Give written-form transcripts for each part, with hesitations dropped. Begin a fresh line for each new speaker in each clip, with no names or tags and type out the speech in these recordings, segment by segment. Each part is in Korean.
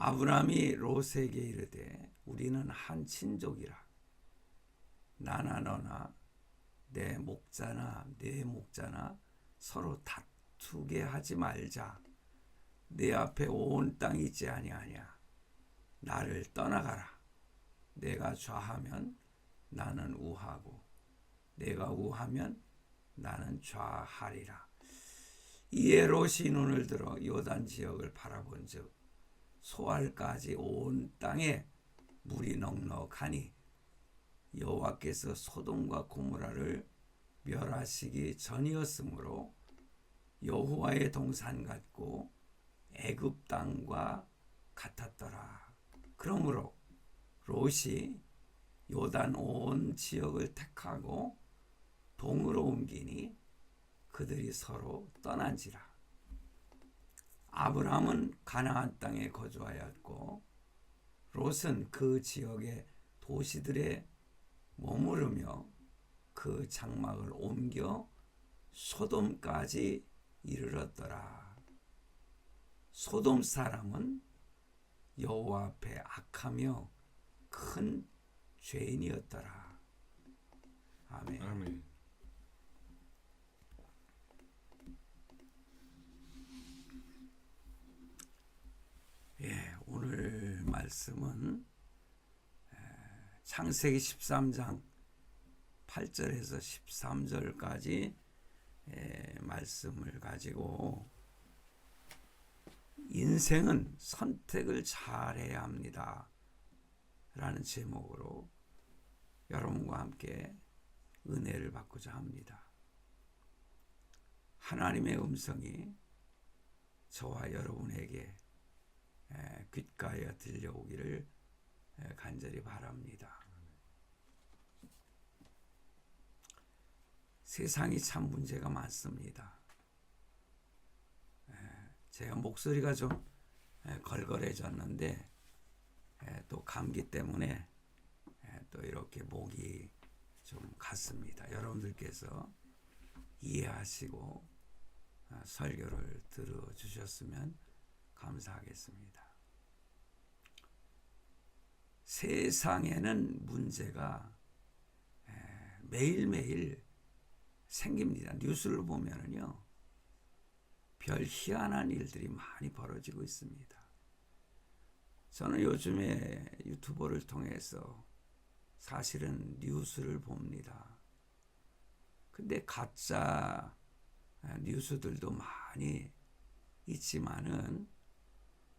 아브라함이 롯에게 이르되 우리는 한 친족이라. 나나 너나 내 목자나 네 목자나 서로 다투게 하지 말자. 내 앞에 온 땅이 있지 아니하냐. 나를 떠나가라. 내가 좌하면 나는 우하고 내가 우하면 나는 좌하리라. 이에 롯이 눈을 들어 요단 지역을 바라본즉 소알까지 온 땅에 물이 넉넉하니 여호와께서 소돔과 고모라를 멸하시기 전이었으므로 여호와의 동산 같고 애굽 땅과 같았더라. 그러므로 롯이 요단 온 지역을 택하고 동으로 옮기니 그들이 서로 떠난지라. 아브라함은 가나안 땅에 거주하였고 롯은 그 지역의 도시들에 머무르며 그 장막을 옮겨 소돔까지 이르렀더라. 소돔 사람은 여호와 앞에 악하며 큰 죄인이었더라. 아멘.
아멘.
오늘 말씀은 창세기 13장 8절에서 13절까지 말씀을 가지고 인생은 선택을 잘해야 합니다 라는 제목으로 여러분과 함께 은혜를 받고자 합니다. 하나님의 음성이 저와 여러분에게 귓가에 들려오기를 간절히 바랍니다. 세상이 참 문제가 많습니다. 제가 목소리가 좀 걸걸해졌는데 또 감기 때문에 또 이렇게 목이 좀 갔습니다. 여러분들께서 이해하시고 설교를 들어주셨으면 감사하겠습니다. 세상에는 문제가 매일매일 생깁니다. 뉴스를 보면은요, 별 희한한 일들이 많이 벌어지고 있습니다. 저는 요즘에 유튜버를 통해서 사실은 뉴스를 봅니다. 근데 가짜 뉴스들도 많이 있지만은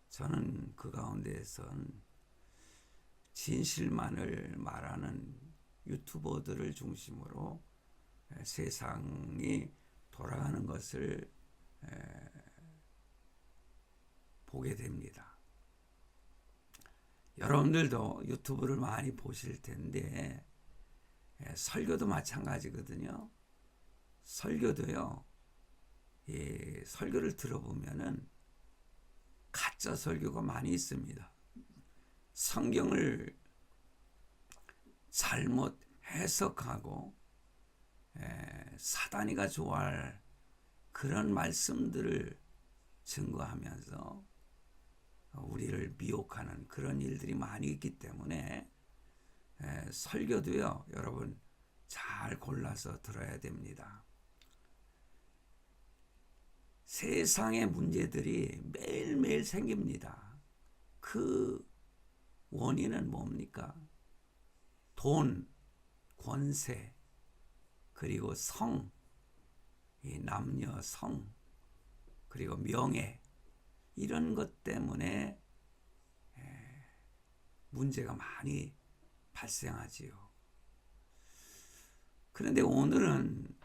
저는 그 가운데에선 진실만을 말하는 유튜버들을 중심으로 세상이 돌아가는 것을 보게 됩니다. 여러분들도 유튜브를 많이 보실 텐데 설교도 마찬가지거든요. 설교도요, 설교를 들어보면은 가짜 설교가 많이 있습니다. 성경을 잘못 해석하고 사단이가 좋아할 그런 말씀들을 증거하면서 우리를 미혹하는 그런 일들이 많이 있기 때문에 설교도요, 여러분 잘 골라서 들어야 됩니다. 세상의 문제들이 매일매일 생깁니다. 그 원인은 뭡니까? 돈, 권세, 그리고 성, 이 남녀 성, 그리고 명예, 이런 것 때문에 문제가 많이 발생하지요. 그런데 오늘은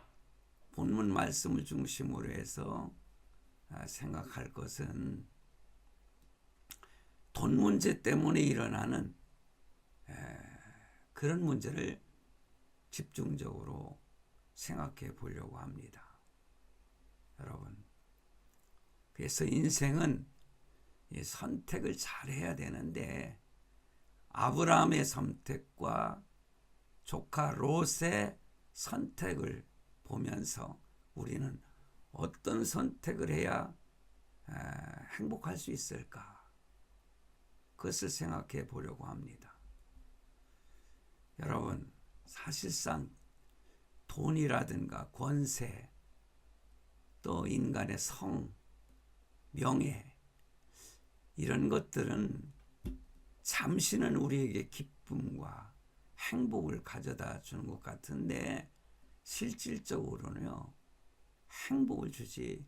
본문 말씀을 중심으로 해서 생각할 것은 돈 문제 때문에 일어나는 그런 문제를 집중적으로 생각해 보려고 합니다. 여러분, 그래서 인생은 선택을 잘 해야 되는데 아브라함의 선택과 조카 롯의 선택을 보면서 우리는 어떤 선택을 해야 행복할 수 있을까? 그것을 생각해 보려고 합니다. 여러분, 사실상 돈이라든가 권세, 또 인간의 성, 명예, 이런 것들은 잠시는 우리에게 기쁨과 행복을 가져다 주는 것 같은데 실질적으로는요, 행복을 주지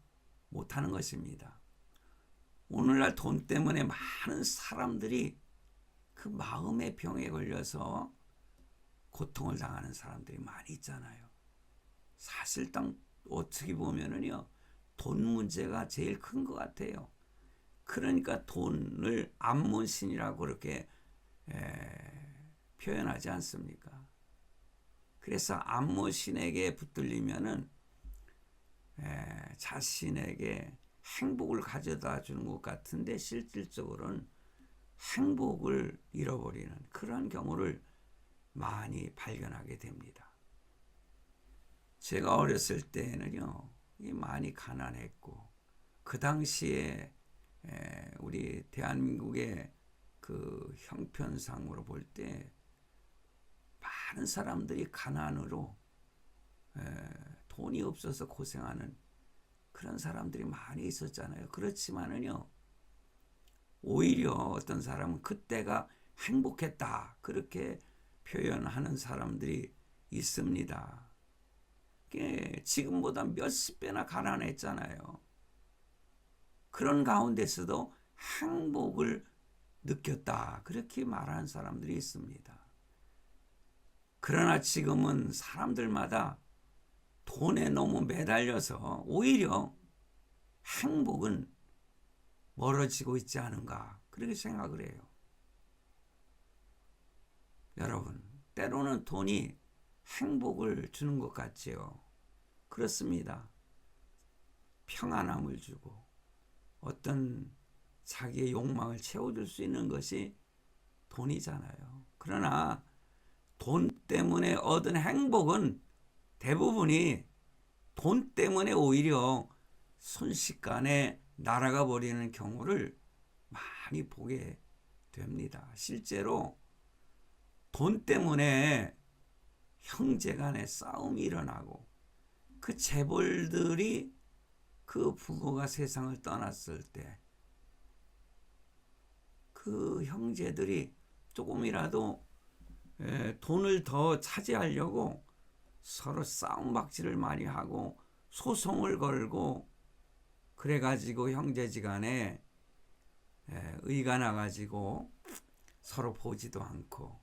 못하는 것입니다. 오늘날 돈 때문에 많은 사람들이 그 마음의 병에 걸려서 고통을 당하는 사람들이 많이 있잖아요. 사실상 어떻게 보면은요, 돈 문제가 제일 큰 것 같아요. 그러니까 돈을 암몬신이라고 그렇게 표현하지 않습니까? 그래서 암몬신에게 붙들리면은 자신에게 행복을 가져다 주는 것 같은데 실질적으로는 행복을 잃어버리는 그런 경우를 많이 발견하게 됩니다. 제가 어렸을 때는요, 많이 가난했고 그 당시에 우리 대한민국의 그 형편상으로 볼 때 많은 사람들이 가난으로 돈이 없어서 고생하는 그런 사람들이 많이 있었잖아요. 그렇지만은요, 오히려 어떤 사람은 그때가 행복했다 그렇게 표현하는 사람들이 있습니다. 지금보다 몇십 배나 가난했잖아요. 그런 가운데서도 행복을 느꼈다 그렇게 말하는 사람들이 있습니다. 그러나 지금은 사람들마다 돈에 너무 매달려서 오히려 행복은 멀어지고 있지 않은가 그렇게 생각을 해요. 여러분, 때로는 돈이 행복을 주는 것 같지요. 그렇습니다. 평안함을 주고 어떤 자기의 욕망을 채워줄 수 있는 것이 돈이잖아요. 그러나 돈 때문에 얻은 행복은 대부분이 돈 때문에 오히려 순식간에 날아가 버리는 경우를 많이 보게 됩니다. 실제로 돈 때문에 형제 간의 싸움이 일어나고 그 재벌들이 그 부모가 세상을 떠났을 때 그 형제들이 조금이라도 돈을 더 차지하려고 서로 싸움박질을 많이 하고 소송을 걸고 그래가지고 형제지간에 의가 나가지고 서로 보지도 않고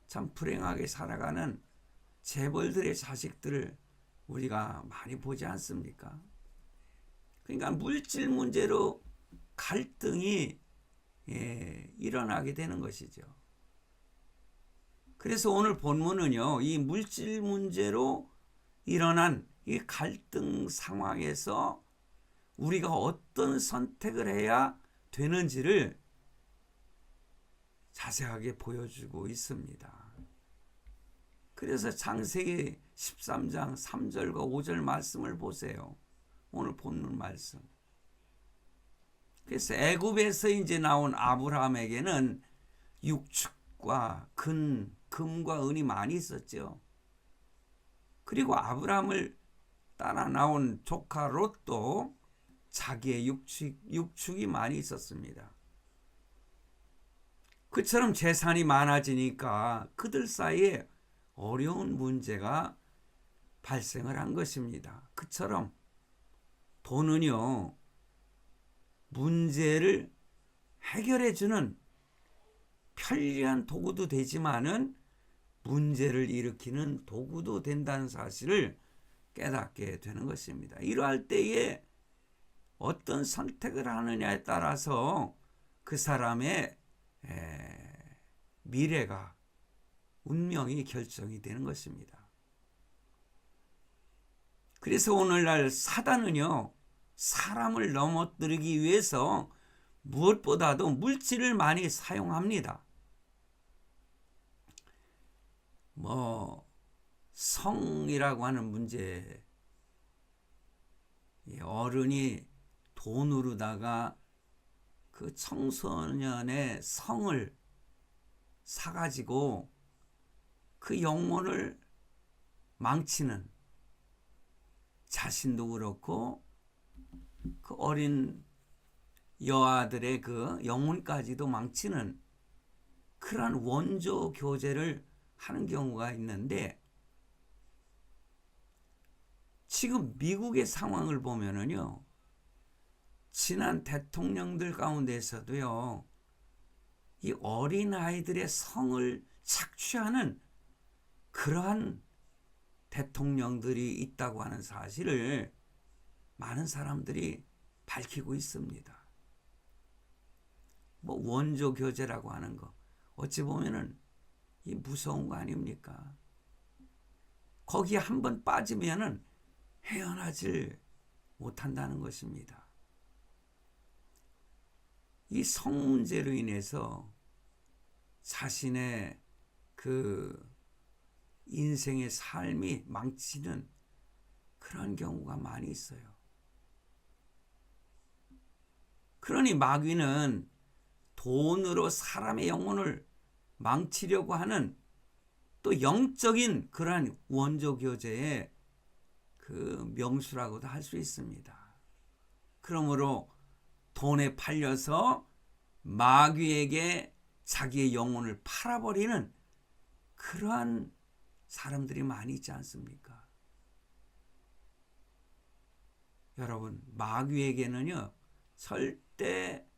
참 불행하게 살아가는 재벌들의 자식들을 우리가 많이 보지 않습니까? 그러니까 물질 문제로 갈등이 일어나게 되는 것이죠. 그래서 오늘 본문은요, 이 물질 문제로 일어난 이 갈등 상황에서 우리가 어떤 선택을 해야 되는지를 자세하게 보여주고 있습니다. 그래서 창세기 13장 3절과 5절 말씀을 보세요. 오늘 본문 말씀. 그래서 애굽에서 이제 나온 아브라함에게는 육축과 금과 은이 많이 있었죠. 그리고 아브라함을 따라 나온 조카 롯도 자기의 육축이 많이 있었습니다. 그처럼 재산이 많아지니까 그들 사이에 어려운 문제가 발생을 한 것입니다. 그처럼 돈은요, 문제를 해결해주는 편리한 도구도 되지만은 문제를 일으키는 도구도 된다는 사실을 깨닫게 되는 것입니다. 이러할 때에 어떤 선택을 하느냐에 따라서 그 사람의 미래가 운명이 결정이 되는 것입니다. 그래서 오늘날 사단은요, 사람을 넘어뜨리기 위해서 무엇보다도 물질을 많이 사용합니다. 성이라고 하는 문제, 어른이 돈으로다가 그 청소년의 성을 사가지고 그 영혼을 망치는, 자신도 그렇고 그 어린 여아들의 그 영혼까지도 망치는 그러한 원조 교제를 하는 경우가 있는데, 지금 미국의 상황을 보면은요, 지난 대통령들 가운데서도요, 이 어린 아이들의 성을 착취하는 그러한 대통령들이 있다고 하는 사실을 많은 사람들이 밝히고 있습니다. 뭐 원조 교제라고 하는 거, 어찌 보면은 이 무서운 거 아닙니까? 거기에 한번 빠지면은 헤어나질 못한다는 것입니다. 이 성 문제로 인해서 자신의 그 인생의 삶이 망치는 그런 경우가 많이 있어요. 그러니 마귀는 돈으로 사람의 영혼을 망치려고 하는 또 영적인 그러한 원조 교제의 그 명수라고도 할 수 있습니다. 그러므로 돈에 팔려서 마귀에게 자기의 영혼을 팔아버리는 그러한 사람들이 많이 있지 않습니까? 여러분, 마귀에게는요, 절대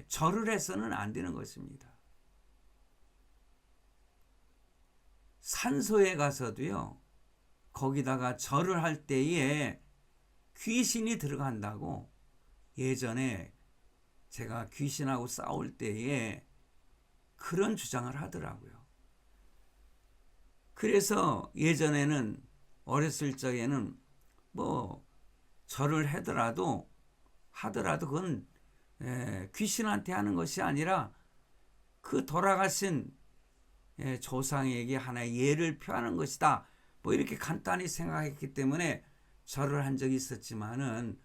절을 해서는 안 되는 것입니다. 산소에 가서도요, 거기다가 절을 할 때에 귀신이 들어간다고 예전에 제가 귀신하고 싸울 때에 그런 주장을 하더라고요. 그래서 예전에는 어렸을 적에는 뭐 절을 하더라도 그건 귀신한테 하는 것이 아니라 그 돌아가신 조상에게 하나의 예를 표하는 것이다, 뭐 이렇게 간단히 생각했기 때문에 절을 한 적이 있었지만은,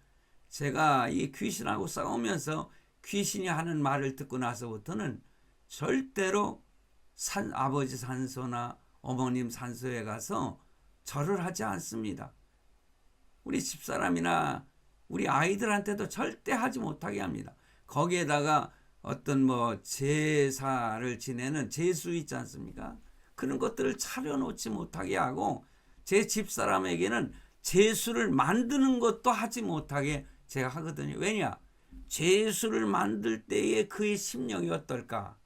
제가 이 귀신하고 싸우면서 귀신이 하는 말을 듣고 나서부터는 절대로 아버지 산소나 어머님 산소에 가서 절을 하지 않습니다. 우리 집사람이나 우리 아이들한테도 절대 하지 못하게 합니다. 거기에다가 어떤 뭐 제사를 지내는 제수 있지 않습니까? 그런 것들을 차려놓지 못하게 하고, 제 집사람에게는 제수를 만드는 것도 하지 못하게 제가 하거든요. 왜냐? 제수를 만들 때에 그의 심령이 어떨까?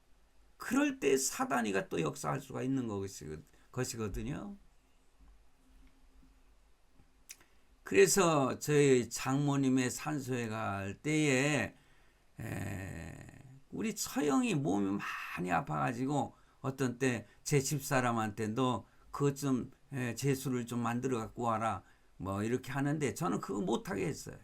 그럴 때 사단이가 또 역사할 수가 있는 것이거든요. 그래서 저희 장모님의 산소에 갈 때에 우리 처형이 몸이 많이 아파가지고 어떤 때 제 집사람한테 너 그것 좀 제수를 좀 만들어 갖고 와라, 뭐 이렇게 하는데 저는 그거 못하게 했어요.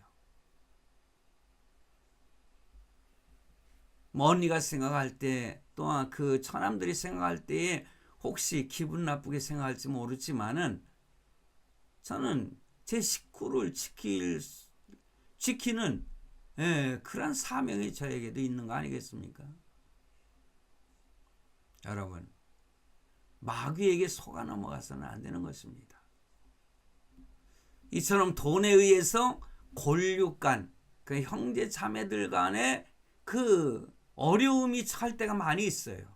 언니가 생각할 때, 또한 그 처남들이 생각할 때에 혹시 기분 나쁘게 생각할지 모르지만은, 저는 제 식구를 지키는 그런 사명이 저에게도 있는 거 아니겠습니까? 여러분, 마귀에게 속아 넘어가서는 안 되는 것입니다. 이처럼 돈에 의해서 골육간, 그 형제 자매들 간에 그 어려움이 처할 때가 많이 있어요.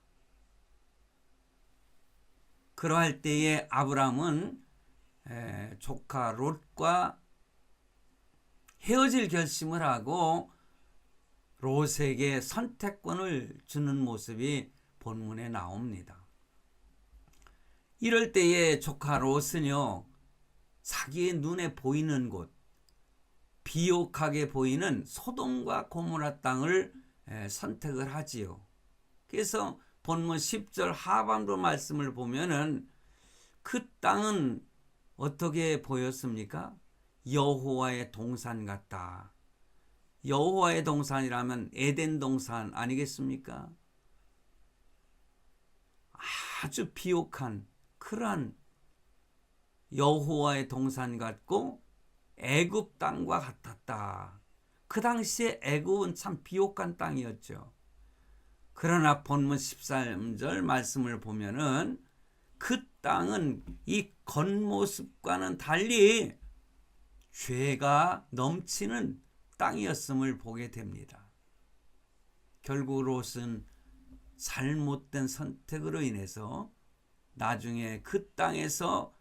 그러할 때에 아브라함은 조카 롯과 헤어질 결심을 하고 롯에게 선택권을 주는 모습이 본문에 나옵니다. 이럴 때에 조카 롯은요, 자기의 눈에 보이는 곳, 비옥하게 보이는 소돔과 고모라 땅을 선택을 하지요. 그래서 본문 10절 하반부 말씀을 보면은 그 땅은 어떻게 보였습니까? 여호와의 동산 같다. 여호와의 동산이라면 에덴 동산 아니겠습니까? 아주 비옥한 그러한 여호와의 동산 같고 애굽 땅과 같았다. 그 당시에 애굽은 참 비옥한 땅이었죠. 그러나 본문 13절 말씀을 보면은 그 땅은 이 겉모습과는 달리 죄가 넘치는 땅이었음을 보게 됩니다. 결국 롯은 잘못된 선택으로 인해서 나중에 그 땅에서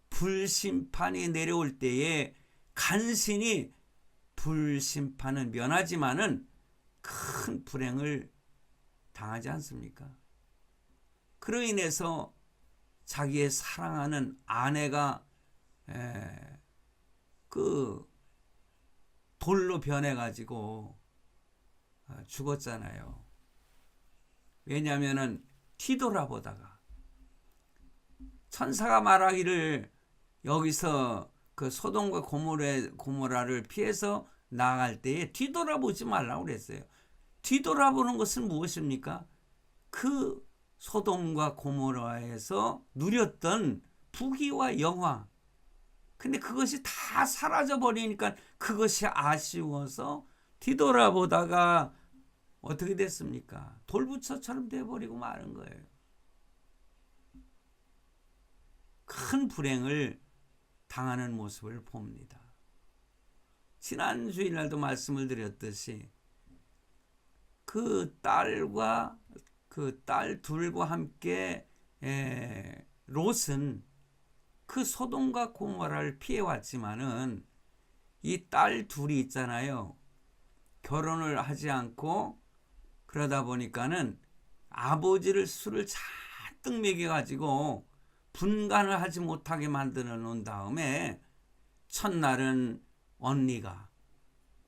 불심판이 내려올 때에 간신히 불심판은 면하지만은 큰 불행을 당하지 않습니까? 그로 인해서 자기의 사랑하는 아내가 그 돌로 변해가지고 죽었잖아요. 왜냐하면은 뒤돌아보다가 천사가 말하기를 여기서 그 소돔과 고모라를 피해서 나아갈 때에 뒤돌아보지 말라고 그랬어요. 뒤돌아보는 것은 무엇입니까? 그 소돔과 고모라에서 누렸던 부귀와 영화. 근데 그것이 다 사라져 버리니까 그것이 아쉬워서 뒤돌아보다가 어떻게 됐습니까? 돌부처처럼 돼버리고 마는 거예요. 큰 불행을 당하는 모습을 봅니다. 지난 주일날도 말씀을 드렸듯이 그 딸과 그 딸 둘과 함께 롯은 그 소돔과 고모라를 피해왔지만은 이 딸 둘이 있잖아요. 결혼을 하지 않고 그러다 보니까는 아버지를 술을 잔뜩 먹여가지고 분간을 하지 못하게 만들어 놓은 다음에 첫날은 언니가,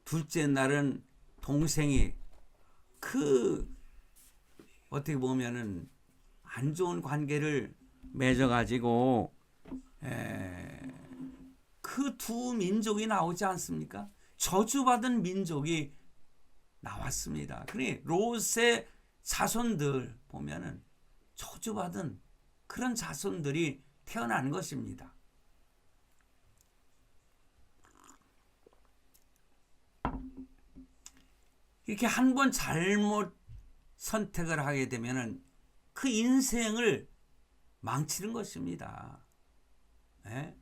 둘째 날은 동생이 그 어떻게 보면은 안 좋은 관계를 맺어가지고 그 두 민족이 나오지 않습니까? 저주받은 민족이 나왔습니다. 그러니 롯의 자손들 보면은 저주받은 그런 자손들이 태어난 것입니다. 이렇게 한 번 잘못 선택을 하게 되면은 그 인생을 망치는 것입니다. 네?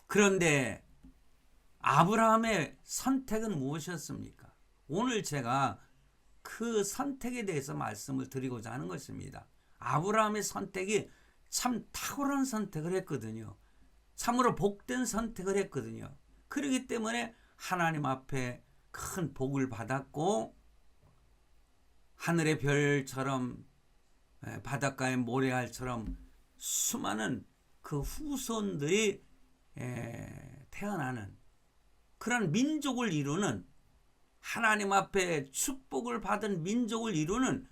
그런데 아브라함의 선택은 무엇이었습니까? 오늘 제가 그 선택에 대해서 말씀을 드리고자 하는 것입니다. 아브라함의 선택이 참 탁월한 선택을 했거든요. 참으로 복된 선택을 했거든요. 그렇기 때문에 하나님 앞에 큰 복을 받았고 하늘의 별처럼 바닷가의 모래알처럼 수많은 그 후손들이 태어나는 그런 민족을 이루는 하나님 앞에 축복을 받은 민족을 이루는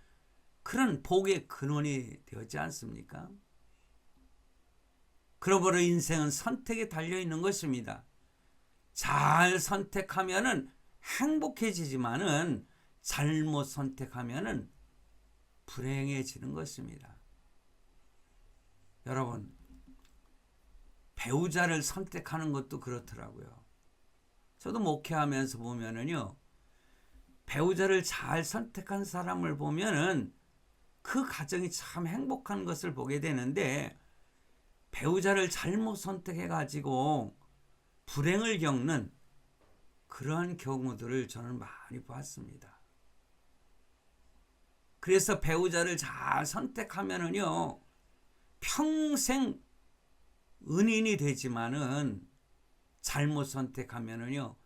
그런 복의 근원이 되었지 않습니까? 그러므로 인생은 선택에 달려 있는 것입니다. 잘 선택하면은 행복해지지만은 잘못 선택하면은 불행해지는 것입니다. 여러분, 배우자를 선택하는 것도 그렇더라고요. 저도 목회하면서 보면은요, 배우자를 잘 선택한 사람을 보면은 그 가정이 참 행복한 것을 보게 되는데 배우자를 잘못 선택해가지고 불행을 겪는 그러한 경우들을 저는 많이 봤습니다. 그래서 배우자를 잘 선택하면은요, 평생 은인이 되지만은 잘못 선택하면은요,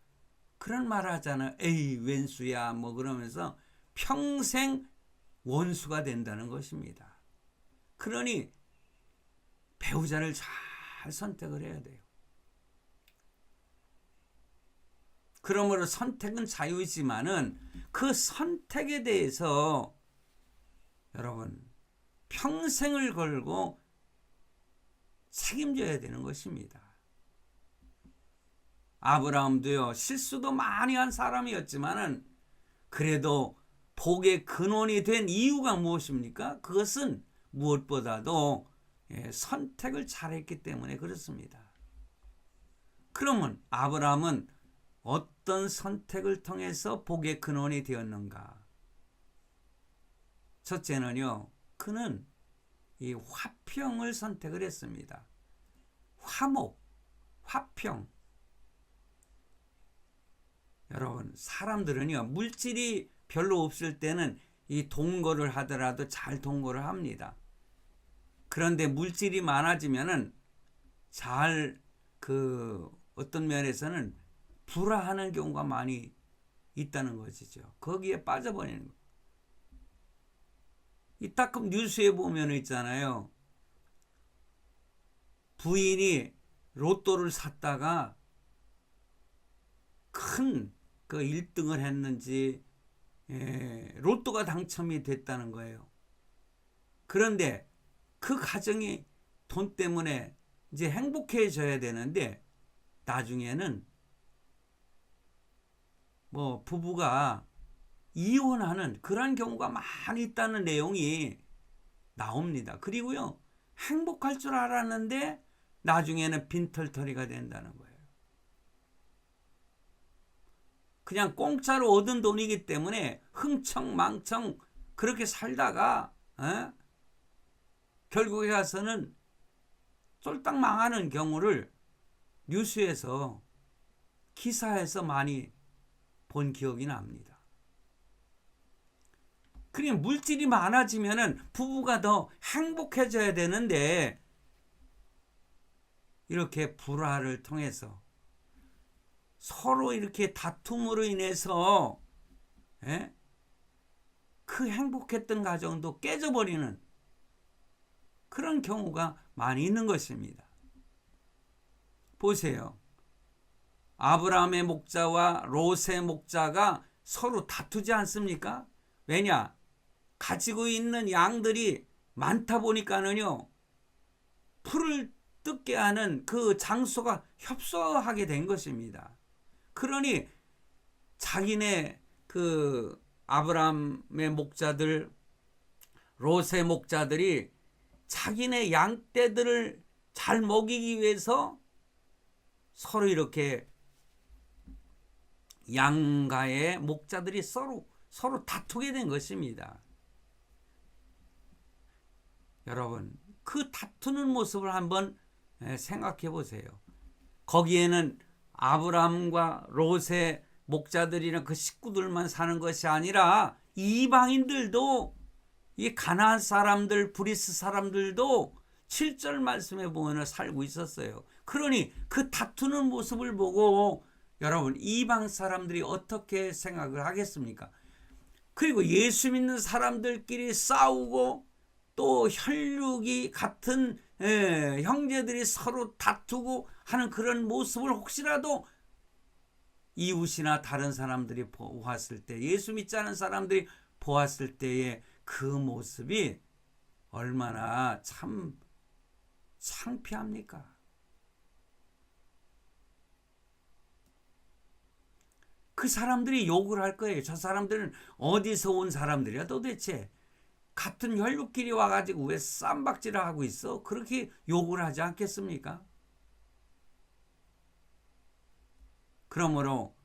그런 말 하잖아요. 에이, 웬수야, 뭐 그러면서 평생 원수가 된다는 것입니다. 그러니 배우자를 잘 선택을 해야 돼요. 그러므로 선택은 자유이지만은 그 선택에 대해서 여러분 평생을 걸고 책임져야 되는 것입니다. 아브라함도요, 실수도 많이 한 사람이었지만은 그래도 복의 근원이 된 이유가 무엇입니까? 그것은 무엇보다도 선택을 잘했기 때문에 그렇습니다. 그러면 아브라함은 어떤 선택을 통해서 복의 근원이 되었는가? 첫째는요, 그는 이 화평을 선택을 했습니다. 화목, 화평. 여러분, 사람들은요, 물질이 별로 없을 때는 이 동거를 하더라도 잘 동거를 합니다. 그런데 물질이 많아지면은 어떤 면에서는 불화하는 경우가 많이 있다는 것이죠. 거기에 빠져버리는 거예요. 이 가끔 뉴스에 보면 있잖아요. 부인이 로또를 샀다가 큰 그 1등을 했는지 로또가 당첨이 됐다는 거예요. 그런데 그 가정이 돈 때문에 이제 행복해져야 되는데 나중에는 뭐 부부가 이혼하는 그런 경우가 많이 있다는 내용이 나옵니다. 그리고요, 행복할 줄 알았는데 나중에는 빈털터리가 된다는 거예요. 그냥 공짜로 얻은 돈이기 때문에 흥청망청 그렇게 살다가 결국에 가서는 쫄딱 망하는 경우를 뉴스에서 기사에서 많이 본 기억이 납니다. 그러니까 물질이 많아지면은 부부가 더 행복해져야 되는데 이렇게 불화를 통해서 서로 이렇게 다툼으로 인해서 그 행복했던 가정도 깨져버리는 그런 경우가 많이 있는 것입니다. 보세요. 아브라함의 목자와 롯의 목자가 서로 다투지 않습니까? 왜냐? 가지고 있는 양들이 많다 보니까는요, 풀을 뜯게 하는 그 장소가 협소하게 된 것입니다. 그러니 자기네 그 아브라함의 목자들, 롯의 목자들이 자기네 양떼들을 잘 먹이기 위해서 서로 이렇게 양가의 목자들이 서로 다투게 된 것입니다. 여러분, 그 다투는 모습을 한번 생각해 보세요. 거기에는 아브라함과 롯의 목자들이나 그 식구들만 사는 것이 아니라 이방인들도, 이 가나안 사람들, 브리스 사람들도 7절 말씀에 보면 살고 있었어요. 그러니 그 다투는 모습을 보고 여러분, 이방 사람들이 어떻게 생각을 하겠습니까? 그리고 예수 믿는 사람들끼리 싸우고 또 혈육이 같은 형제들이 서로 다투고 하는 그런 모습을 혹시라도 이웃이나 다른 사람들이 보았을 때, 예수 믿지 않은 사람들이 보았을 때의 그 모습이 얼마나 참 창피합니까? 그 사람들이 욕을 할 거예요. 저 사람들은 어디서 온 사람들이야 도대체? 같은 혈육끼리 와가지고 왜 쌈박질을 하고 있어? 그렇게 욕을 하지 않겠습니까? 그러므로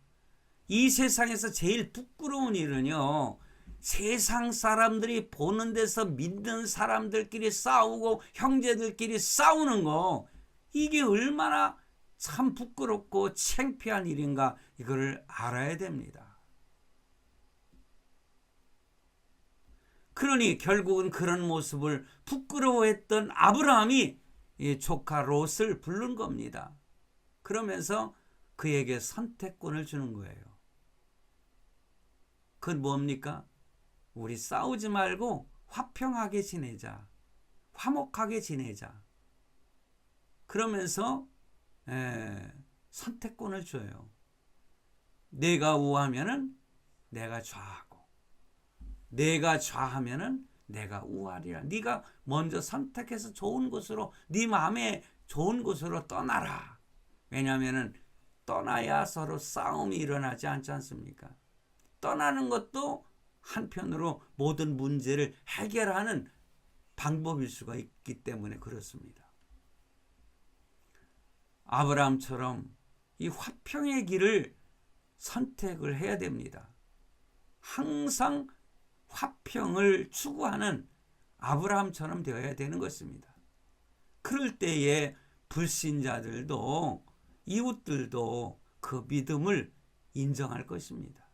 이 세상에서 제일 부끄러운 일은요, 세상 사람들이 보는 데서 믿는 사람들끼리 싸우고 형제들끼리 싸우는 거, 이게 얼마나 참 부끄럽고 창피한 일인가, 이걸 알아야 됩니다. 그러니 결국은 그런 모습을 부끄러워했던 아브라함이 이 조카 롯을 부른 겁니다. 그러면서 그에게 선택권을 주는 거예요. 그건 뭡니까? 우리 싸우지 말고 화평하게 지내자. 화목하게 지내자. 그러면서 선택권을 줘요. 내가 우하면은 내가 좌하고, 내가 좌하면은 내가 우하리라. 네가 먼저 선택해서 좋은 곳으로, 네 마음에 좋은 곳으로 떠나라. 왜냐하면은 떠나야 서로 싸움이 일어나지 않지 않습니까? 떠나는 것도 한편으로 모든 문제를 해결하는 방법일 수가 있기 때문에 그렇습니다. 아브라함처럼 이 화평의 길을 선택을 해야 됩니다. 항상 화평을 추구하는 아브라함처럼 되어야 되는 것입니다. 그럴 때에 불신자들도 이웃들도 그 믿음을 인정할 것입니다.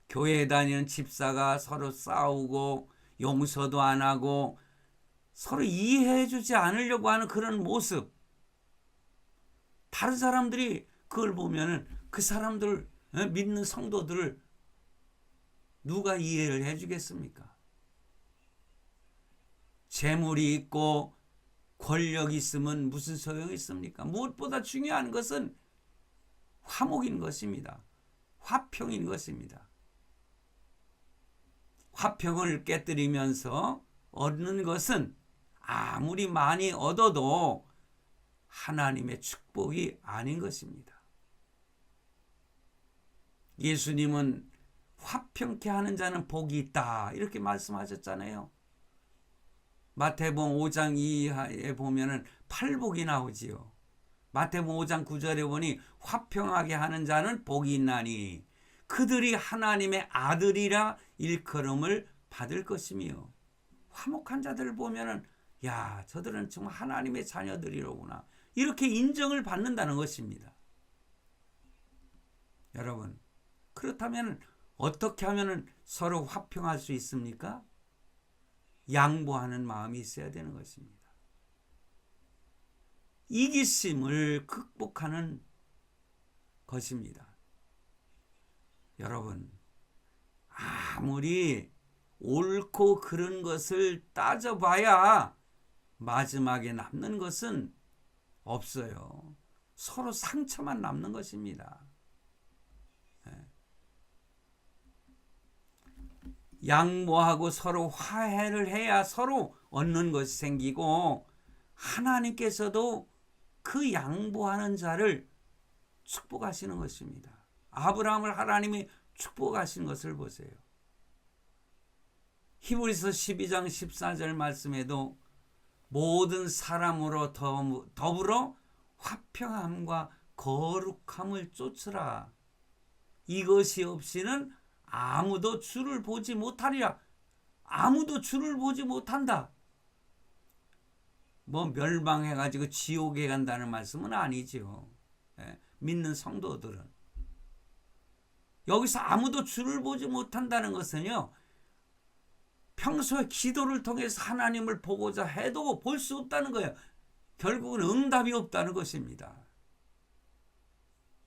교회에 다니는 집사가 서로 싸우고 용서도 안 하고 서로 이해해 주지 않으려고 하는 그런 모습, 다른 사람들이 그걸 보면은 그 사람들, 믿는 성도들을 누가 이해를 해 주겠습니까? 재물이 있고 권력이 있으면 무슨 소용이 있습니까? 무엇보다 중요한 것은 화목인 것입니다. 화평인 것입니다. 화평을 깨뜨리면서 얻는 것은 아무리 많이 얻어도 하나님의 축복이 아닌 것입니다. 예수님은 화평케 하는 자는 복이 있다 이렇게 말씀하셨잖아요. 마태복음 5장 2하에 보면은 팔복이 나오지요. 마태복음 5장 9절에 보니 화평하게 하는 자는 복이 있나니 그들이 하나님의 아들이라 일컬음을 받을 것이며, 화목한 자들을 보면은 야, 저들은 정말 하나님의 자녀들이로구나 이렇게 인정을 받는다는 것입니다. 여러분, 그렇다면 어떻게 하면 서로 화평할 수 있습니까? 양보하는 마음이 있어야 되는 것입니다. 이기심을 극복하는 것입니다. 여러분, 아무리 옳고 그른 것을 따져봐야 마지막에 남는 것은 없어요. 서로 상처만 남는 것입니다. 양보하고 서로 화해를 해야 서로 얻는 것이 생기고, 하나님께서도 그 양보하는 자를 축복하시는 것입니다. 아브라함을 하나님이 축복하신 것을 보세요. 히브리서 12장 14절 말씀에도 모든 사람으로 더불어 화평함과 거룩함을 쫓으라. 이것이 없이는 아무도 주를 보지 못하리라. 아무도 주를 보지 못한다. 뭐 멸망해가지고 지옥에 간다는 말씀은 아니죠. 믿는 성도들은. 여기서 아무도 주를 보지 못한다는 것은요, 평소에 기도를 통해서 하나님을 보고자 해도 볼 수 없다는 거예요. 결국은 응답이 없다는 것입니다.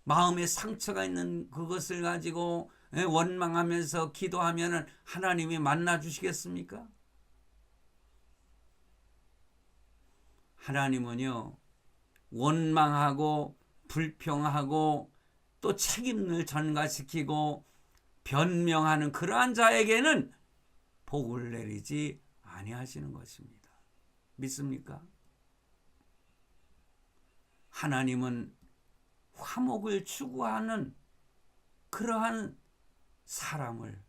마음에 상처가 있는 그것을 가지고 원망하면서 기도하면 하나님이 만나 주시겠습니까? 하나님은요, 원망하고 불평하고 또 책임을 전가시키고 변명하는 그러한 자에게는 복을 내리지 아니하시는 것입니다. 믿습니까? 하나님은 화목을 추구하는 그러한 사람을,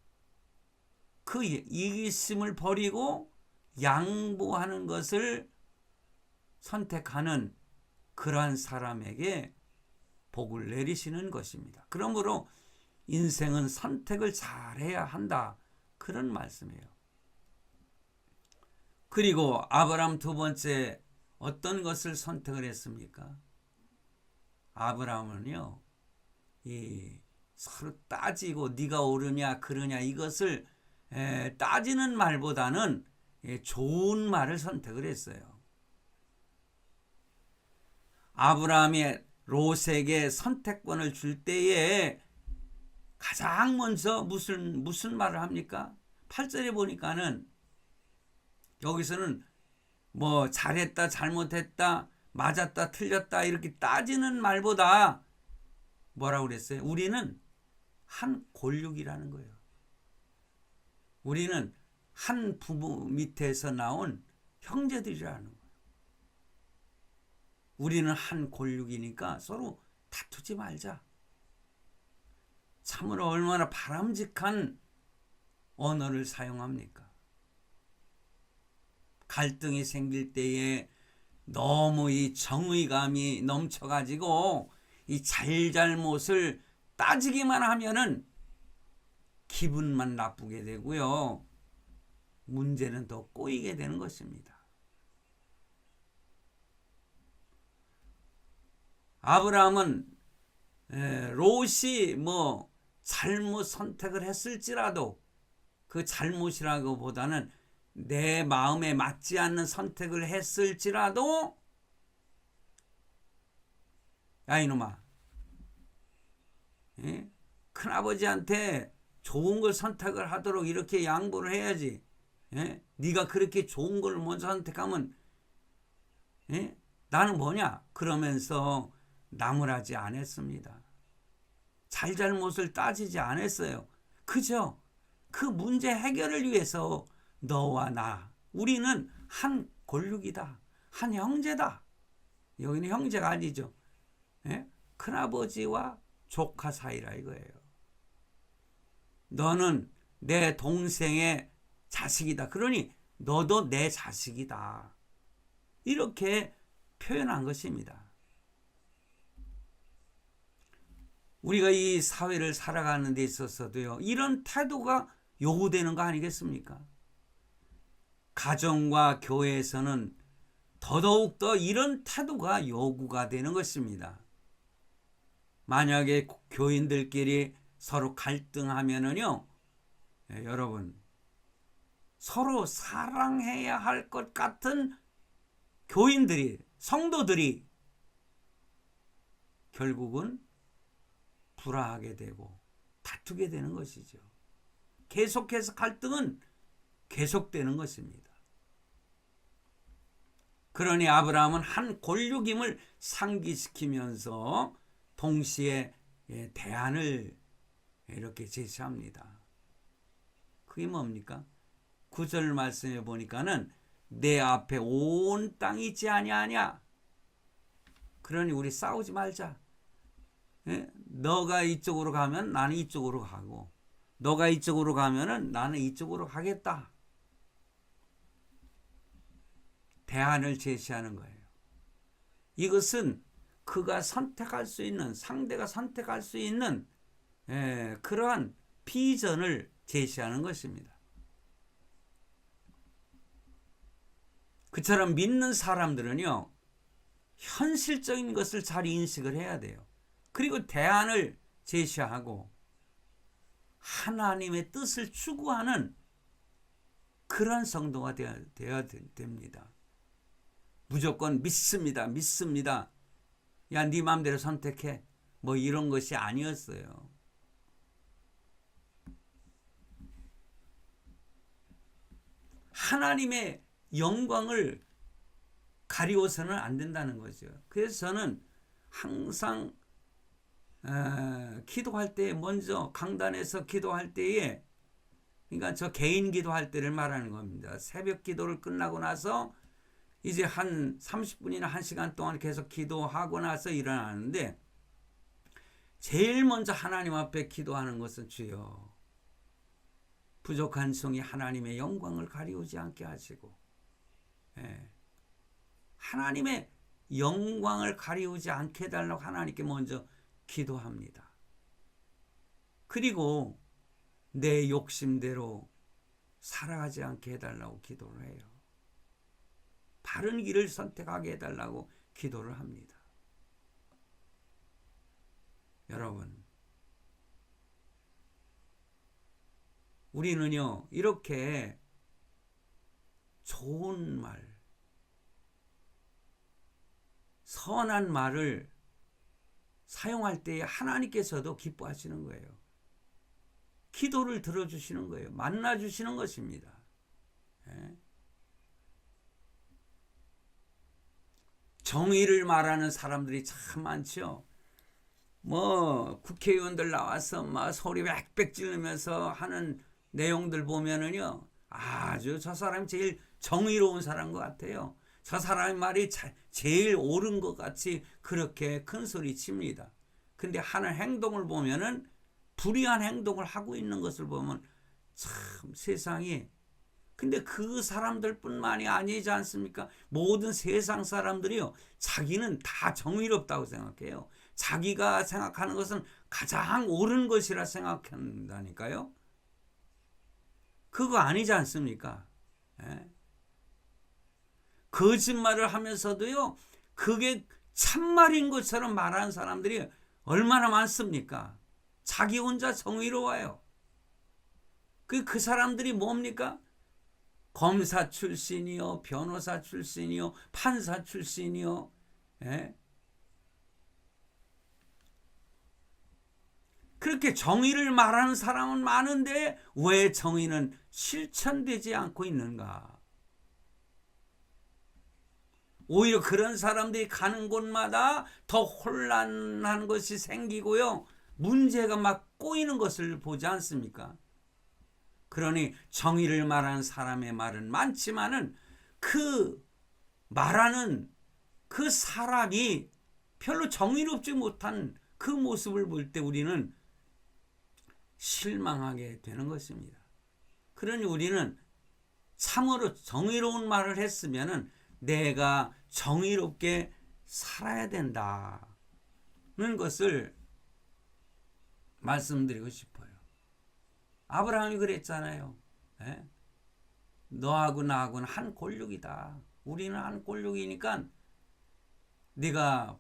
그 이기심을 버리고 양보하는 것을 선택하는 그러한 사람에게 복을 내리시는 것입니다. 그러므로 인생은 선택을 잘해야 한다, 그런 말씀이에요. 그리고 아브라함 두 번째 어떤 것을 선택을 했습니까? 아브라함은요, 이 서로 따지고 네가 옳으냐 그르냐 이것을 따지는 말보다는 좋은 말을 선택을 했어요. 아브라함이 롯에게 선택권을 줄 때에 가장 먼저 무슨 말을 합니까? 8절에 보니까는 여기서는 뭐 잘했다 잘못했다 맞았다 틀렸다 이렇게 따지는 말보다 뭐라고 그랬어요? 우리는 한 골육이라는 거예요. 우리는 한 부모 밑에서 나온 형제들이라는 거예요. 우리는 한 골육이니까 서로 다투지 말자. 참으로 얼마나 바람직한 언어를 사용합니까? 갈등이 생길 때에 너무 이 정의감이 넘쳐가지고 이 잘잘못을 따지기만 하면은 기분만 나쁘게 되고요. 문제는 더 꼬이게 되는 것입니다. 아브라함은 롯이 잘못 선택을 했을지라도 그 잘못이라고 보다는 내 마음에 맞지 않는 선택을 했을지라도 야 이놈아, 큰아버지한테 좋은 걸 선택을 하도록 이렇게 양보를 해야지. 네가 그렇게 좋은 걸 먼저 선택하면 나는 뭐냐? 그러면서 나무라지 않았습니다. 잘잘못을 따지지 않았어요. 그저 그 문제 해결을 위해서 너와 나, 우리는 한 골육이다. 한 형제다. 여기는 형제가 아니죠. 큰아버지와 조카 사이라 이거예요. 너는 내 동생의 자식이다. 그러니 너도 내 자식이다. 이렇게 표현한 것입니다. 우리가 이 사회를 살아가는 데 있어서도요, 이런 태도가 요구되는 거 아니겠습니까? 가정과 교회에서는 더더욱더 이런 태도가 요구가 되는 것입니다. 만약에 교인들끼리 서로 갈등하면은요, 여러분, 서로 사랑해야 할 것 같은 교인들이, 성도들이 결국은 불화하게 되고 다투게 되는 것이죠. 계속해서 갈등은 계속되는 것입니다. 그러니 아브라함은 한 골육임을 상기시키면서 동시에 대안을 이렇게 제시합니다. 그게 뭡니까? 9절 말씀해 보니까는 내 앞에 온 땅이 있지 아니하냐. 그러니 우리 싸우지 말자. 너가 이쪽으로 가면 나는 이쪽으로 가고, 너가 이쪽으로 가면은 나는 이쪽으로 가겠다. 대안을 제시하는 거예요. 이것은 그가 선택할 수 있는, 상대가 선택할 수 있는 그러한 비전을 제시하는 것입니다. 그처럼 믿는 사람들은요, 현실적인 것을 잘 인식을 해야 돼요. 그리고 대안을 제시하고 하나님의 뜻을 추구하는 그런 성도가 되어야 됩니다. 무조건 믿습니다. 야, 네 마음대로 선택해. 이런 것이 아니었어요. 하나님의 영광을 가리워서는 안 된다는 거죠. 그래서 저는 항상 기도할 때, 먼저 강단에서 기도할 때에, 그러니까 저 개인 기도할 때를 말하는 겁니다. 새벽 기도를 끝나고 나서 이제 한 30분이나 1시간 동안 계속 기도하고 나서 일어나는데, 제일 먼저 하나님 앞에 기도하는 것은 주여, 부족한 종이 하나님의 영광을 가리우지 않게 하시고, 하나님의 영광을 가리우지 않게 해달라고 하나님께 먼저 기도합니다. 그리고 내 욕심대로 살아가지 않게 해달라고 기도를 해요. 바른 길을 선택하게 해달라고 기도를 합니다. 여러분, 우리는요, 이렇게 좋은 말, 선한 말을 사용할 때에 하나님께서도 기뻐하시는 거예요. 기도를 들어주시는 거예요. 만나주시는 것입니다. 정의를 말하는 사람들이 참 많죠. 국회의원들 나와서 소리 빽빽 지르면서 하는 내용들 보면은요, 아주 저 사람이 제일 정의로운 사람인 것 같아요. 저 사람의 말이 제일 옳은 것 같이 그렇게 큰 소리 칩니다. 근데 하는 행동을 보면은 불의한 행동을 하고 있는 것을 보면 참 세상이, 근데 그 사람들뿐만이 아니지 않습니까? 모든 세상 사람들이요, 자기는 다 정의롭다고 생각해요. 자기가 생각하는 것은 가장 옳은 것이라 생각한다니까요. 그거 아니지 않습니까? 예? 거짓말을 하면서도요, 그게 참말인 것처럼 말하는 사람들이 얼마나 많습니까? 자기 혼자 정의로워요. 그 사람들이 뭡니까? 검사 출신이요, 변호사 출신이요, 판사 출신이요. 예? 그렇게 정의를 말하는 사람은 많은데 왜 정의는 실천되지 않고 있는가? 오히려 그런 사람들이 가는 곳마다 더 혼란한 것이 생기고요. 문제가 막 꼬이는 것을 보지 않습니까? 그러니 정의를 말하는 사람의 말은 많지만은 그 말하는 그 사람이 별로 정의롭지 못한 그 모습을 볼 때 우리는 실망하게 되는 것입니다. 그러니 우리는 참으로 정의로운 말을 했으면은 내가 정의롭게 살아야 된다는 것을 말씀드리고 싶어요. 아브라함이 그랬잖아요. 예? 너하고 나하고는 한 골육이다. 우리는 한 골육이니까 네가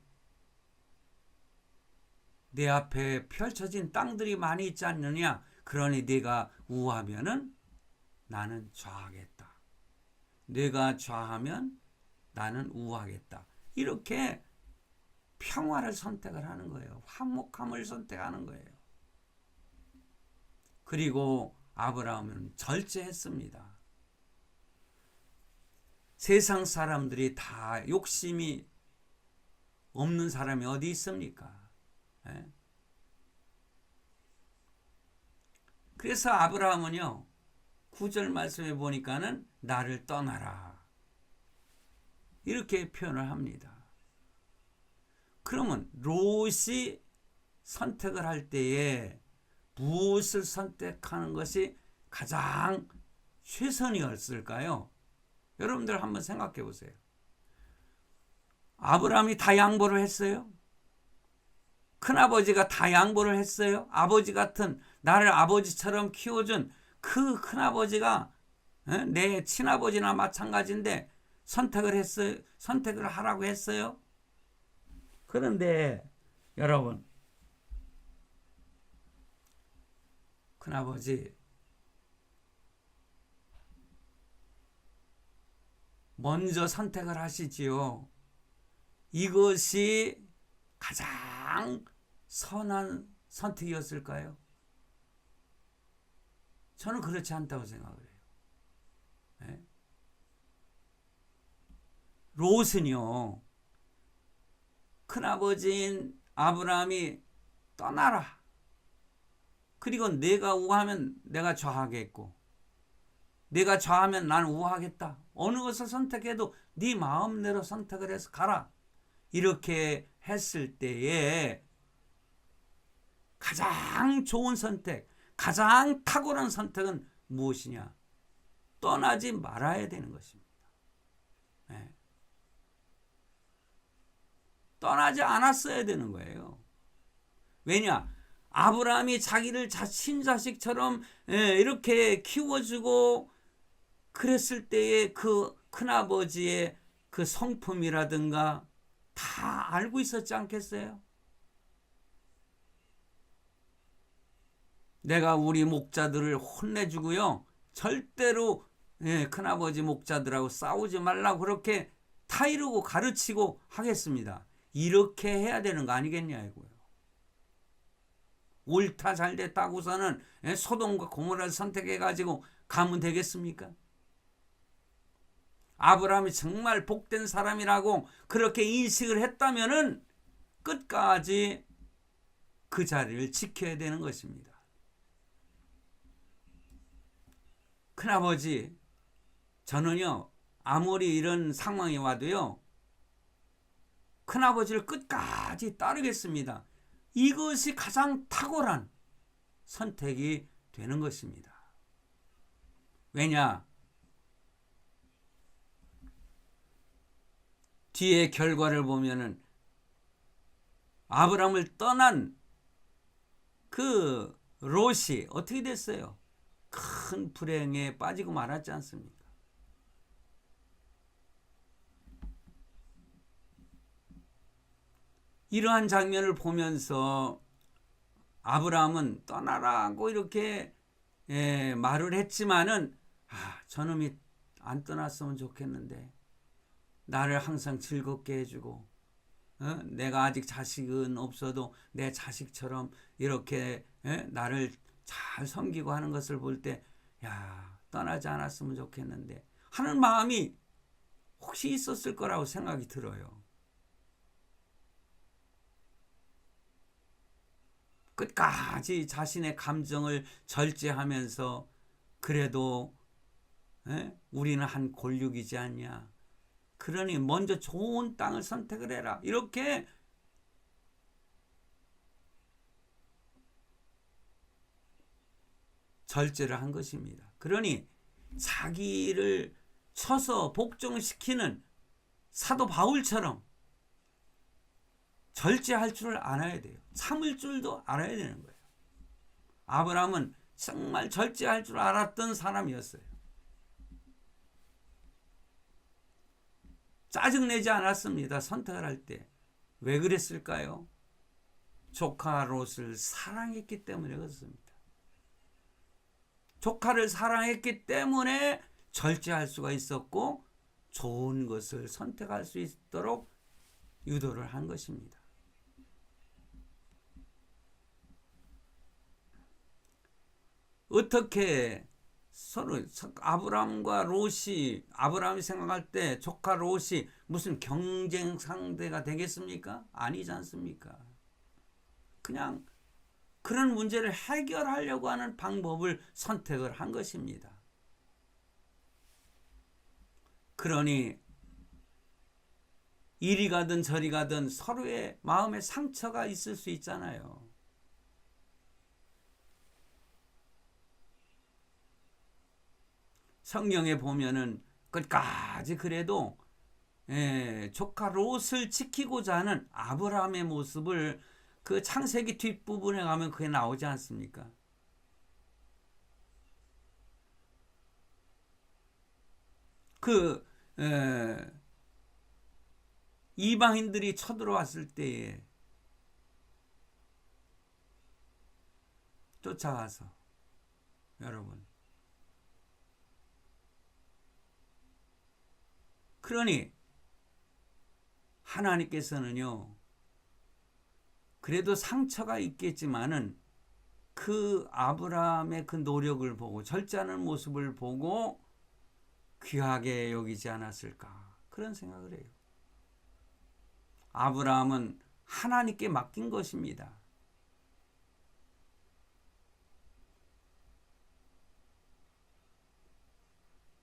내 앞에 펼쳐진 땅들이 많이 있지 않느냐. 그러니 네가 우하면은 나는 좌하겠다. 네가 좌하면 나는 우하겠다. 이렇게 평화를 선택을 하는 거예요. 화목함을 선택하는 거예요. 그리고 아브라함은 절제했습니다. 세상 사람들이 다 욕심이 없는 사람이 어디 있습니까? 예? 그래서 아브라함은요, 9절 말씀에 보니까는 나를 떠나라. 이렇게 표현을 합니다. 그러면 롯이 선택을 할 때에 무엇을 선택하는 것이 가장 최선이었을까요? 여러분들 한번 생각해 보세요. 아브라함이 다 양보를 했어요? 큰아버지가 다 양보를 했어요? 아버지 같은 나를 아버지처럼 키워준 그 큰아버지가 내 친아버지나 마찬가지인데 선택을 했어요? 선택을 하라고 했어요? 그런데 여러분, 큰아버지 먼저 선택을 하시지요. 이것이 가장 선한 선택이었을까요? 저는 그렇지 않다고 생각을 해요. 네? 롯은요, 큰아버지인 아브라함이 떠나라. 그리고 내가 우하면 내가 좌하겠고 내가 좌하면 나는 우하겠다. 어느 것을 선택해도 네 마음대로 선택을 해서 가라. 이렇게 했을 때에 가장 좋은 선택, 가장 탁월한 선택은 무엇이냐? 떠나지 말아야 되는 것입니다. 네. 떠나지 않았어야 되는 거예요. 왜냐? 아브라함이 자기를 친자식처럼 이렇게 키워주고 그랬을 때의 그 큰아버지의 그 성품이라든가 다 알고 있었지 않겠어요? 내가 우리 목자들을 혼내주고요. 절대로 큰아버지 목자들하고 싸우지 말라고 그렇게 타이르고 가르치고 하겠습니다. 이렇게 해야 되는 거 아니겠냐고요. 옳다 잘됐다고서는 소돔과 고모라를 선택해가지고 가면 되겠습니까? 아브라함이 정말 복된 사람이라고 그렇게 인식을 했다면은 끝까지 그 자리를 지켜야 되는 것입니다. 큰아버지, 저는요, 아무리 이런 상황이 와도요, 큰아버지를 끝까지 따르겠습니다. 이것이 가장 탁월한 선택이 되는 것입니다. 왜냐? 뒤에 결과를 보면은 아브라함을 떠난 그 롯이 어떻게 됐어요? 큰 불행에 빠지고 말았지 않습니까? 이러한 장면을 보면서 아브라함은 떠나라고 이렇게 말을 했지만은 저놈이 안 떠났으면 좋겠는데 나를 항상 즐겁게 해주고 내가 아직 자식은 없어도 내 자식처럼 이렇게 나를 잘 섬기고 하는 것을 볼 때 떠나지 않았으면 좋겠는데 하는 마음이 혹시 있었을 거라고 생각이 들어요. 끝까지 자신의 감정을 절제하면서 그래도 우리는 한 골육이지 않냐. 그러니 먼저 좋은 땅을 선택을 해라. 이렇게 절제를 한 것입니다. 그러니 자기를 쳐서 복종시키는 사도 바울처럼 절제할 줄을 알아야 돼요. 참을 줄도 알아야 되는 거예요. 아브라함은 정말 절제할 줄 알았던 사람이었어요. 짜증내지 않았습니다. 선택을 할 때. 왜 그랬을까요? 조카 롯을 사랑했기 때문에 그렇습니다. 조카를 사랑했기 때문에 절제할 수가 있었고 좋은 것을 선택할 수 있도록 유도를 한 것입니다. 어떻게 서로 아브라함과 롯이 아브라함이 생각할 때 조카 롯이 무슨 경쟁 상대가 되겠습니까? 아니지 않습니까? 그냥 그런 문제를 해결하려고 하는 방법을 선택을 한 것입니다. 그러니 이리 가든 저리 가든 서로의 마음에 상처가 있을 수 있잖아요. 성경에 보면은 끝까지 그래도 조카 롯을 지키고자 하는 아브라함의 모습을 그 창세기 뒷부분에 가면 그게 나오지 않습니까? 그 이방인들이 쳐들어왔을 때에 쫓아가서 여러분 그러니 하나님께서는요 그래도 상처가 있겠지만은 그 아브라함의 그 노력을 보고 절제하는 모습을 보고 귀하게 여기지 않았을까 그런 생각을 해요. 아브라함은 하나님께 맡긴 것입니다.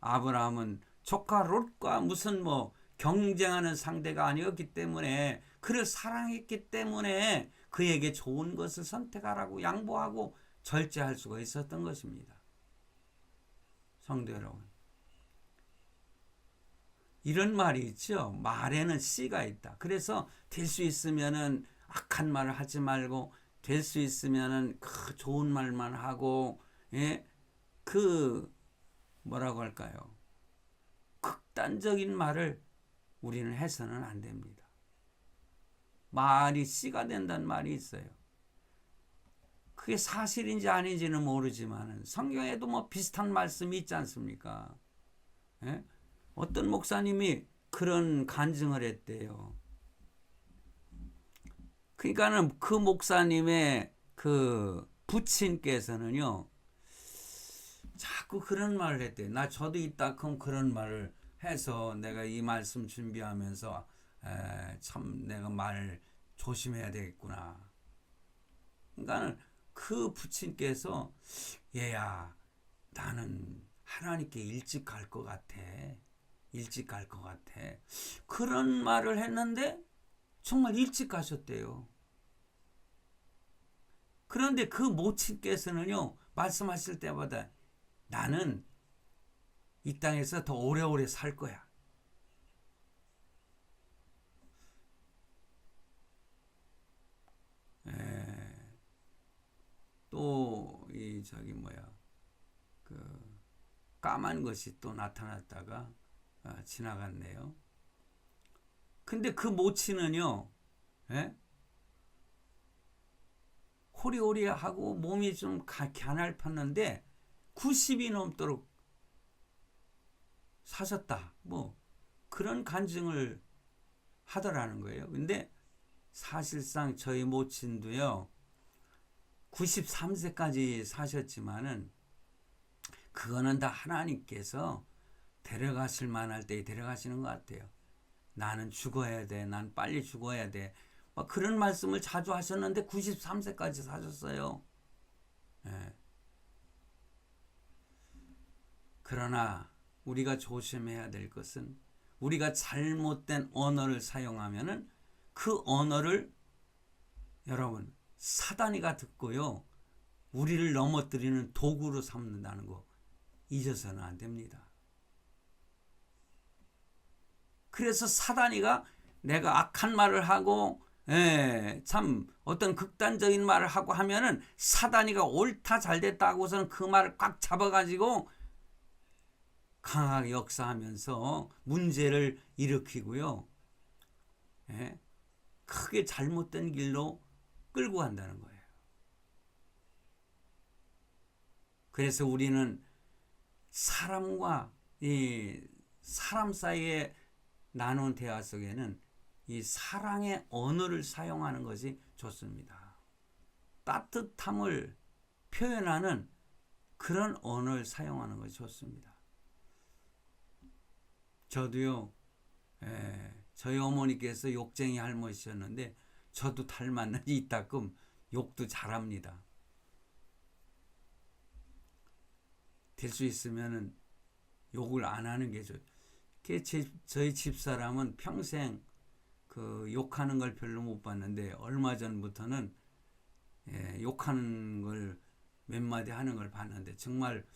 아브라함은 조카 롯과 무슨 경쟁하는 상대가 아니었기 때문에 그를 사랑했기 때문에 그에게 좋은 것을 선택하라고 양보하고 절제할 수가 있었던 것입니다. 성도 여러분, 이런 말이 있죠. 말에는 씨가 있다. 그래서 될 수 있으면은 악한 말을 하지 말고 될 수 있으면은 그 좋은 말만 하고 그 뭐라고 할까요? 극단적인 말을 우리는 해서는 안 됩니다. 말이 씨가 된다는 말이 있어요. 그게 사실인지 아닌지는 모르지만 성경에도 비슷한 말씀이 있지 않습니까? 어떤 목사님이 그런 간증을 했대요. 그러니까는 그 목사님의 그 부친께서는요, 자꾸 그런 말을 했대요. 저도 이따금 그런 말을 해서 내가 이 말씀 준비하면서 참 내가 말 조심해야 되겠구나. 그러니까는 그 부친께서 얘야 나는 하나님께 일찍 갈 것 같아. 일찍 갈 것 같아. 그런 말을 했는데 정말 일찍 가셨대요. 그런데 그 모친께서는요 말씀하실 때마다 나는 이 땅에서 더 오래오래 살 거야. 또 이 저기 뭐야 그 까만 것이 또 나타났다가 지나갔네요. 근데 그 모치는요, 예? 호리호리하고 몸이 좀 가냘팠는데 90이 넘도록 사셨다. 뭐 그런 간증을 하더라는 거예요. 근데 사실상 저희 모친도요, 93세까지 사셨지만은 그거는 다 하나님께서 데려가실 만할 때에 데려가시는 것 같아요. 나는 죽어야 돼. 난 빨리 죽어야 돼. 막 그런 말씀을 자주 하셨는데 93세까지 사셨어요. 예. 그러나 우리가 조심해야 될 것은 우리가 잘못된 언어를 사용하면은 그 언어를 여러분 사단이가 듣고요. 우리를 넘어뜨리는 도구로 삼는다는 거 잊어서는 안 됩니다. 그래서 사단이가 내가 악한 말을 하고 참 어떤 극단적인 말을 하고 하면은 사단이가 옳다 잘됐다고서는 그 말을 꽉 잡아가지고 강하게 역사하면서 문제를 일으키고요. 크게 잘못된 길로 끌고 간다는 거예요. 그래서 우리는 사람과 이 사람 사이에 나눈 대화 속에는 이 사랑의 언어를 사용하는 것이 좋습니다. 따뜻함을 표현하는 그런 언어를 사용하는 것이 좋습니다. 저도요, 저희 어머니께서 욕쟁이 할머니셨는데 저도 닮았는지 이따금 욕도 잘합니다. 될 수 있으면은 욕을 안 하는 게 좋아요. 저희 집사람은 평생 그 욕하는 걸 별로 못 봤는데 얼마 전부터는 욕하는 걸 몇 마디 하는 걸 봤는데 정말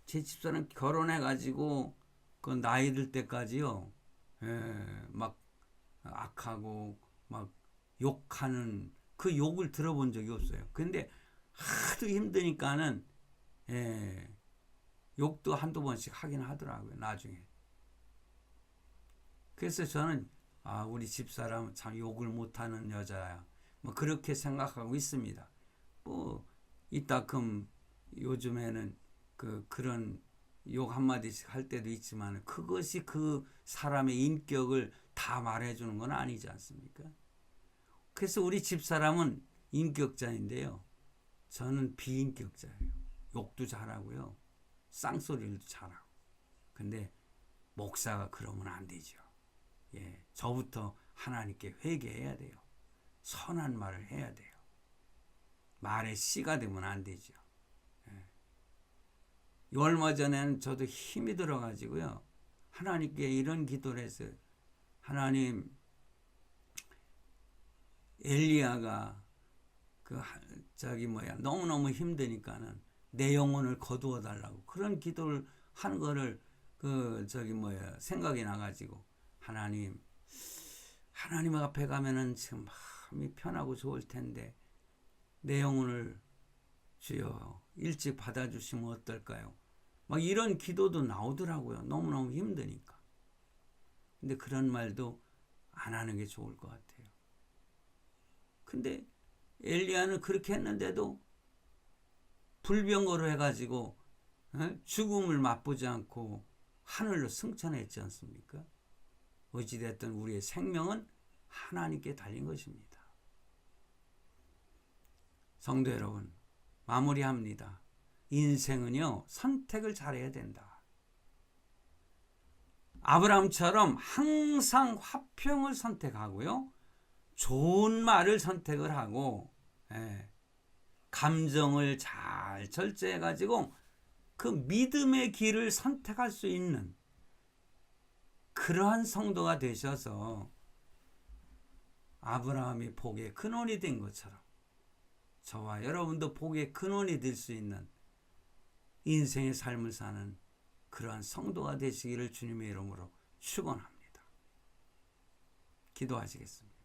제 집사람 결혼해가지고 그 나이 들 때까지요 막 악하고 막 욕하는 그 욕을 들어본 적이 없어요. 근데 하도 힘드니까는 욕도 한두 번씩 하긴 하더라고요. 나중에. 그래서 저는 우리 집사람 참 욕을 못하는 여자야. 뭐 그렇게 생각하고 있습니다. 뭐 이따금 요즘에는 그런 욕 한마디씩 할 때도 있지만 그것이 그 사람의 인격을 다 말해주는 건 아니지 않습니까? 그래서 우리 집사람은 인격자인데요. 저는 비인격자예요. 욕도 잘하고요. 쌍소리도 잘하고. 근데 목사가 그러면 안 되죠. 저부터 하나님께 회개해야 돼요. 선한 말을 해야 돼요. 말에 씨가 되면 안 되죠. 얼마 전에는 저도 힘이 들어가지고요. 하나님께 이런 기도를 했어요. 하나님, 엘리야가 너무너무 힘드니까는 내 영혼을 거두어 달라고 그런 기도를 하는 거를 생각이 나가지고 하나님 앞에 가면은 지금 마음이 편하고 좋을 텐데 내 영혼을 주여 일찍 받아주시면 어떨까요? 막 이런 기도도 나오더라고요. 너무너무 힘드니까. 근데 그런 말도 안 하는 게 좋을 것 같아요. 근데 엘리야는 그렇게 했는데도 불병거로 해가지고 죽음을 맛보지 않고 하늘로 승천했지 않습니까? 어찌됐든 우리의 생명은 하나님께 달린 것입니다. 성도 여러분, 마무리합니다. 인생은요, 선택을 잘해야 된다. 아브라함처럼 항상 화평을 선택하고요, 좋은 말을 선택을 하고, 감정을 잘 절제해가지고 그 믿음의 길을 선택할 수 있는 그러한 성도가 되셔서 아브라함이 복의 근원이 된 것처럼 저와 여러분도 복의 근원이 될 수 있는 인생의 삶을 사는 그러한 성도가 되시기를 주님의 이름으로 축원합니다. 기도하시겠습니다.